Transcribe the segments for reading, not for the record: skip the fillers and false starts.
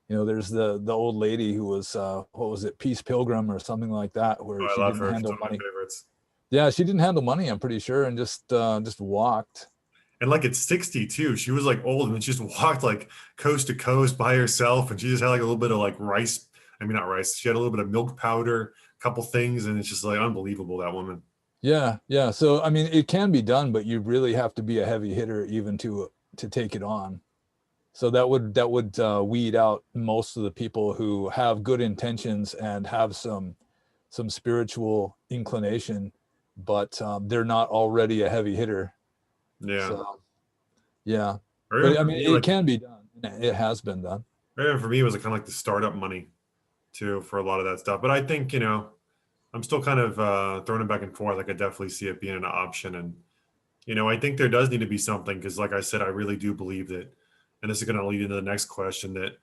You know, there's the old lady who was what was it, Peace Pilgrim or something like that, where Oh, she I love didn't her. She's handle one of my money. favorites. Yeah, she didn't handle money, I'm pretty sure, and just walked. And like at 60 too, she was like old and she just walked like coast to coast by herself. And she just had like a little bit of like rice. I mean, not rice. She had a little bit of milk powder, a couple things. And it's just like unbelievable, that woman. Yeah, yeah. So I mean, it can be done, but you really have to be a heavy hitter even to take it on. So that would weed out most of the people who have good intentions and have some spiritual inclination, but they're not already a heavy hitter. Yeah. So yeah, Or even but I for mean, me, it like, can be done. It has been done. or even for me, it was like, kind of like the startup money too for a lot of that stuff. But I think, I'm still kind of throwing it back and forth. I could definitely see it being an option. And, I think there does need to be something because, like I said, I really do believe that, and this is going to lead into the next question that,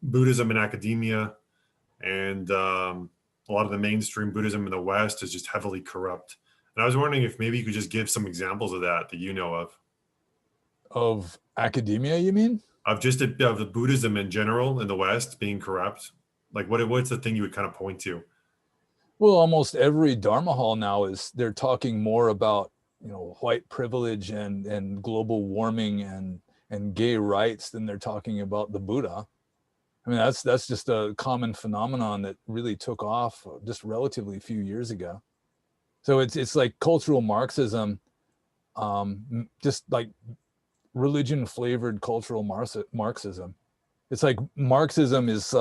Buddhism in academia and a lot of the mainstream Buddhism in the West is just heavily corrupt. And I was wondering if maybe you could just give some examples of that you know Of academia, you mean? of just of the Buddhism in general in the West being corrupt. Like, what's the thing you would kind of point to? Well, almost every Dharma hall now is they're talking more about, white privilege and global warming and gay rights than they're talking about the Buddha. I mean, that's just a common phenomenon that really took off just relatively few years ago. So it's like cultural Marxism, just like religion flavored cultural Marxism. It's like Marxism is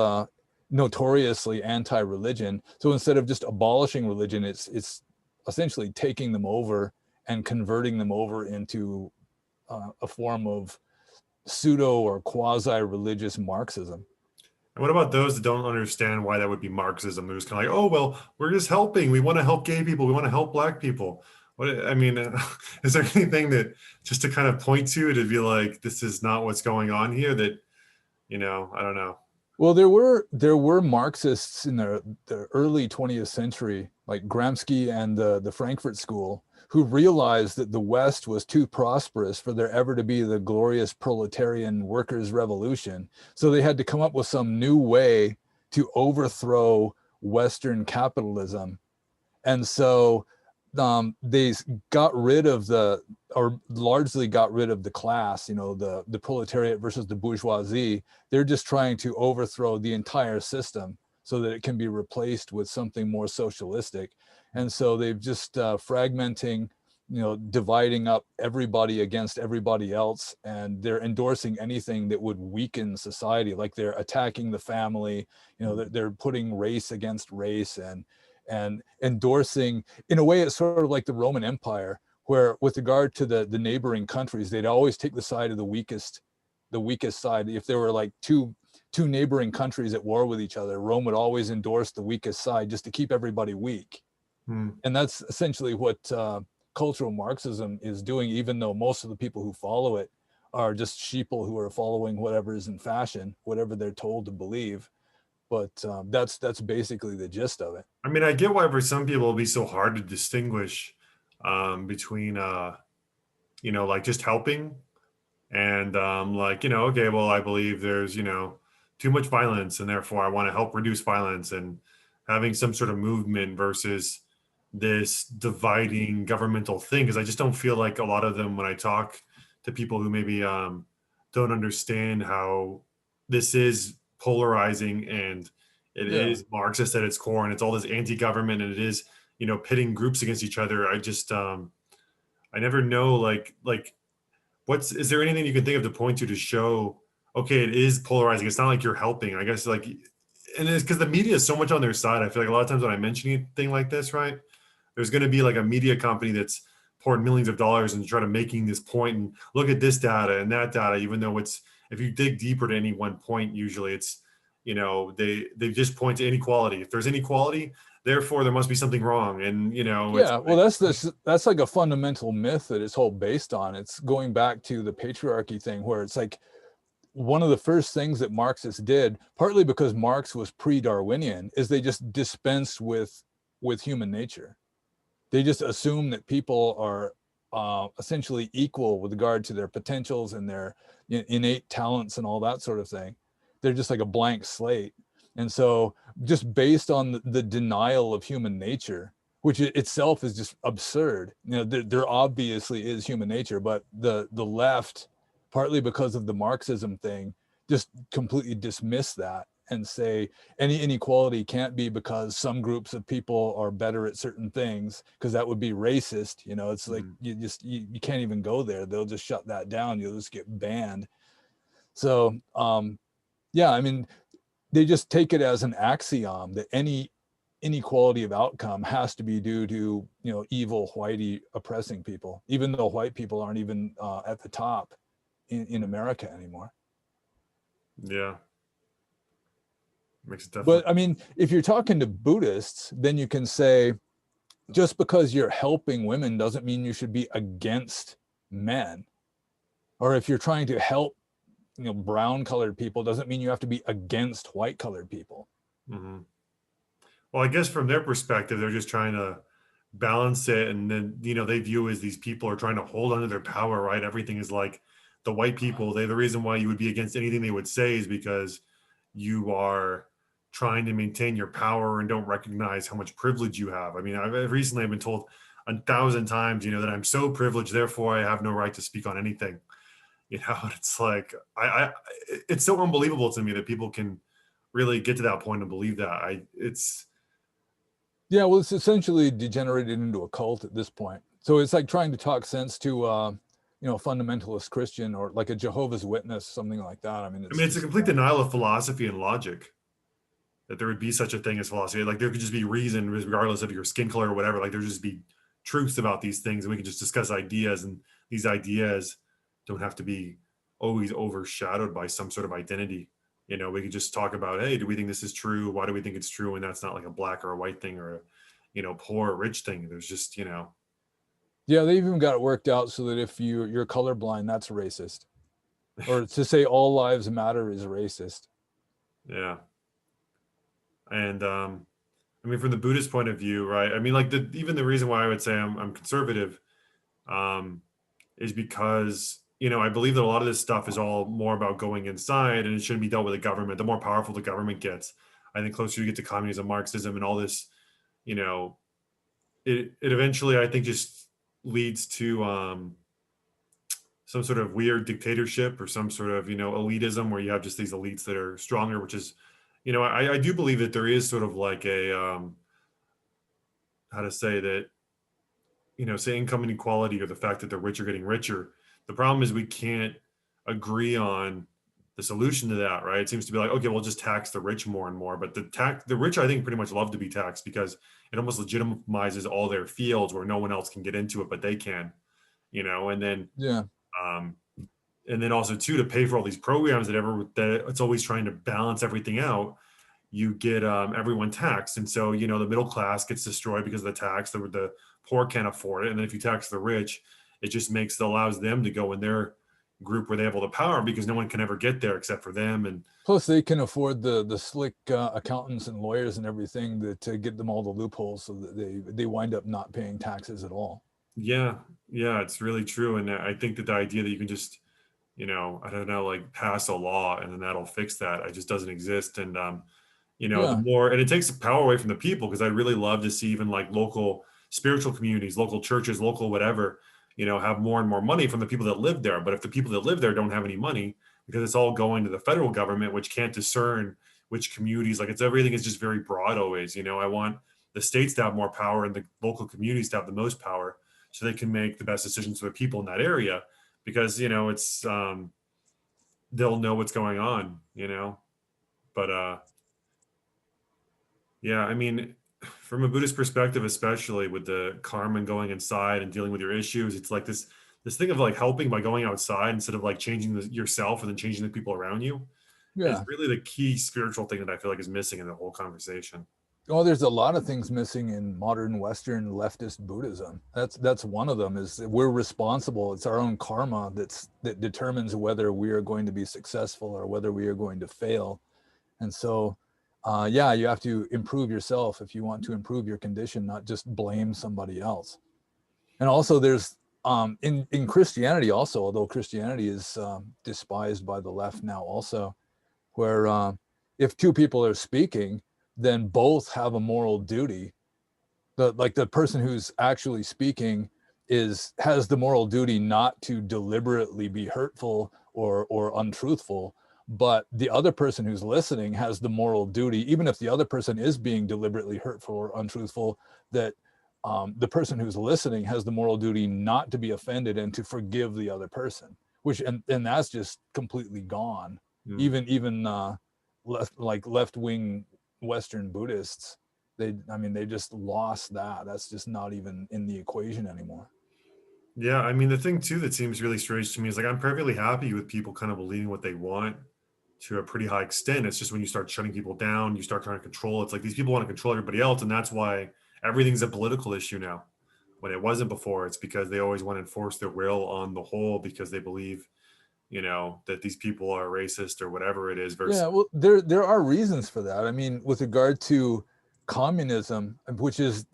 notoriously anti-religion. So instead of just abolishing religion, it's essentially taking them over and converting them over into a form of pseudo or quasi-religious Marxism. And what about those that don't understand why that would be Marxism? They're just kind of like, oh, well, we're just helping. We want to help gay people. We want to help black people. What I mean, is there anything that just to kind of point to be like, this is not what's going on here? That I don't know. Well, there were Marxists in the early 20th century, like Gramsci and the Frankfurt School, who realized that the West was too prosperous for there ever to be the glorious proletarian workers' revolution. So they had to come up with some new way to overthrow Western capitalism. And so they got rid of or largely got rid of the class, the proletariat versus the bourgeoisie. They're just trying to overthrow the entire system so that it can be replaced with something more socialistic. And so they've just fragmenting, dividing up everybody against everybody else, and they're endorsing anything that would weaken society, like they're attacking the family. They're putting race against race and endorsing, in a way, it's sort of like the Roman Empire, where with regard to the neighboring countries, they'd always take the side of the weakest side. If there were like two neighboring countries at war with each other, Rome would always endorse the weakest side just to keep everybody weak. Hmm. And that's essentially what cultural Marxism is doing, even though most of the people who follow it are just sheeple who are following whatever is in fashion, whatever they're told to believe. But that's basically the gist of it. I mean, I get why for some people it'll be so hard to distinguish between, like just helping and like, okay, well, I believe there's, too much violence and therefore I want to help reduce violence and having some sort of movement versus this dividing governmental thing. Because I just don't feel like a lot of them, when I talk to people who maybe don't understand how this is polarizing and it Yeah. is Marxist at its core and it's all this anti-government and it is, pitting groups against each other. I just I never know like is there anything you can think of to point to show, okay, it is polarizing. It's not like you're helping. I guess like, and it's because the media is so much on their side. I feel like a lot of times when I mention anything like this, right, there's going to be like a media company that's poured millions of dollars and try to making this point and look at this data and that data, even though it's, if you dig deeper to any one point, usually it's, they just point to inequality. If there's inequality, therefore there must be something wrong. And it's Yeah, well, like, that's like a fundamental myth that it's whole based on. It's going back to the patriarchy thing, where it's like one of the first things that Marxists did, partly because Marx was pre-Darwinian, is they just dispensed with human nature. They just assume that people are essentially equal with regard to their potentials and their innate talents and all that sort of thing. they're just like a blank slate. And so just based on the denial of human nature, which itself is just absurd. There obviously is human nature, but the left, partly because of the Marxism thing, just completely dismiss that and say any inequality can't be because some groups of people are better at certain things, because that would be racist. It's like you can't even go there. They'll just shut that down. You'll just get banned. So yeah, I mean, they just take it as an axiom that any inequality of outcome has to be due to evil whitey oppressing people, even though white people aren't even at the top in America anymore. Yeah, makes it definitely. But I mean, if you're talking to Buddhists, then you can say just because you're helping women doesn't mean you should be against men. Or if you're trying to help brown colored people, doesn't mean you have to be against white colored people. Mm-hmm. Well, I guess from their perspective, they're just trying to balance it. And then, they view as these people are trying to hold onto their power, right? Everything is like the white people. The reason why you would be against anything they would say is because you are trying to maintain your power and don't recognize how much privilege you have. I mean, I've recently been told 1,000 times, that I'm so privileged, therefore I have no right to speak on anything. It's like, it's so unbelievable to me that people can really get to that point and believe that. Yeah, well, it's essentially degenerated into a cult at this point. So it's like trying to talk sense to, a fundamentalist Christian or like a Jehovah's Witness, something like that. I mean, it's a complete denial of philosophy and logic, that there would be such a thing as philosophy. Like there could just be reason regardless of your skin color or whatever. Like there just be truths about these things, and we can just discuss ideas, and these ideas don't have to be always overshadowed by some sort of identity. We could just talk about, hey, do we think this is true? Why do we think it's true? And that's not like a black or a white thing or a, poor or rich thing. There's just, Yeah, they even got it worked out so that if you're colorblind, that's racist. Or to say all lives matter is racist. Yeah. And I mean, from the Buddhist point of view, right? I mean, like even the reason why I would say I'm conservative is because, I believe that a lot of this stuff is all more about going inside, and it shouldn't be dealt with the government. The more powerful the government gets, I think closer you get to communism, Marxism, and all this, it eventually, I think, just leads to some sort of weird dictatorship or some sort of, elitism, where you have just these elites that are stronger, which is, I do believe that there is sort of like a, how to say that, say income inequality, or the fact that the rich are getting richer. The problem is we can't agree on the solution to that, right? It seems to be like, okay, we'll just tax the rich more and more. But the rich, I think, pretty much love to be taxed, because it almost legitimizes all their fields where no one else can get into it, but they can, and then, Yeah. And then also too, to pay for all these programs that it's always trying to balance everything out. You get everyone taxed, and so the middle class gets destroyed because of the tax. The poor can't afford it, and then if you tax the rich, it just allows them to go in their group where they have all the power, because no one can ever get there except for them. And plus, they can afford the slick accountants and lawyers and everything to get them all the loopholes, so that they wind up not paying taxes at all. Yeah, it's really true. And I think that the idea that you can just I don't know, like pass a law and then that'll fix that, it just doesn't exist. And the more, and it takes the power away from the people, because I'd really love to see even like local spiritual communities, local churches, local whatever, have more and more money from the people that live there. But if the people that live there don't have any money, because it's all going to the federal government, which can't discern which communities, like everything is just very broad always. I want the states to have more power and the local communities to have the most power, so they can make the best decisions for the people in that area, because it's they'll know what's going on. But yeah, I mean, from a Buddhist perspective, especially with the karma and going inside and dealing with your issues, it's like this thing of like helping by going outside instead of like changing yourself and then changing the people around you. Is really the key spiritual thing that I feel like is missing in the whole conversation. Oh, there's a lot of things missing in modern Western leftist Buddhism. That's one of them, is that we're responsible. It's our own karma that determines whether we are going to be successful or whether we are going to fail. And so, yeah, you have to improve yourself if you want to improve your condition, not just blame somebody else. And also there's, in Christianity also, although Christianity is despised by the left now also, where if two people are speaking, then both have a moral duty. The person who's actually speaking has the moral duty not to deliberately be hurtful or untruthful, but the other person who's listening has the moral duty, even if the other person is being deliberately hurtful or untruthful, that the person who's listening has the moral duty not to be offended and to forgive the other person, which and that's just completely gone. Mm. Even left-wing Western Buddhists, they just lost that. That's just not even in the equation anymore. Yeah, I mean, the thing too that seems really strange to me is like I'm perfectly happy with people kind of believing what they want to a pretty high extent. It's just when you start shutting people down, you start trying to control. It's like these people want to control everybody else, and that's why everything's a political issue now. When it wasn't before, it's because they always want to enforce their will on the whole because they believe, that these people are racist or whatever it is. Versus, Yeah, well, there are reasons for that. I mean, with regard to communism, which is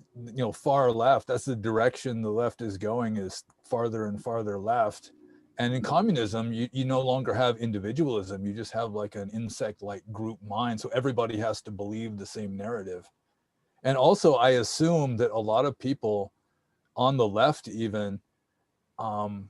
far left, that's the direction the left is going, is farther and farther left. And in communism, you no longer have individualism. You just have like an insect-like group mind. So everybody has to believe the same narrative. And also, I assume that a lot of people on the left, even, um,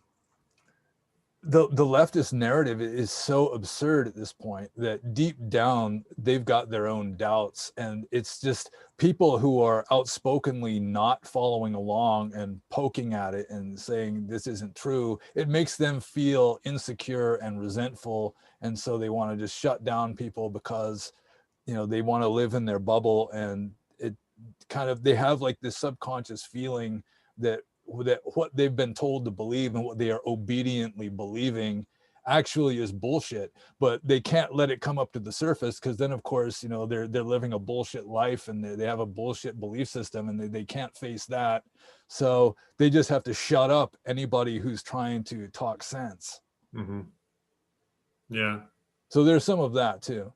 the leftist narrative is so absurd at this point that deep down they've got their own doubts, and it's just people who are outspokenly not following along and poking at it and saying this isn't true. It makes them feel insecure and resentful, and so they want to just shut down people because they want to live in their bubble. And it kind of, they have like this subconscious feeling that what they've been told to believe and what they are obediently believing actually is bullshit, but they can't let it come up to the surface, because then of course they're living a bullshit life, and they have a bullshit belief system, and they can't face that. So they just have to shut up anybody who's trying to talk sense. mm-hmm. Yeah. So there's some of that too.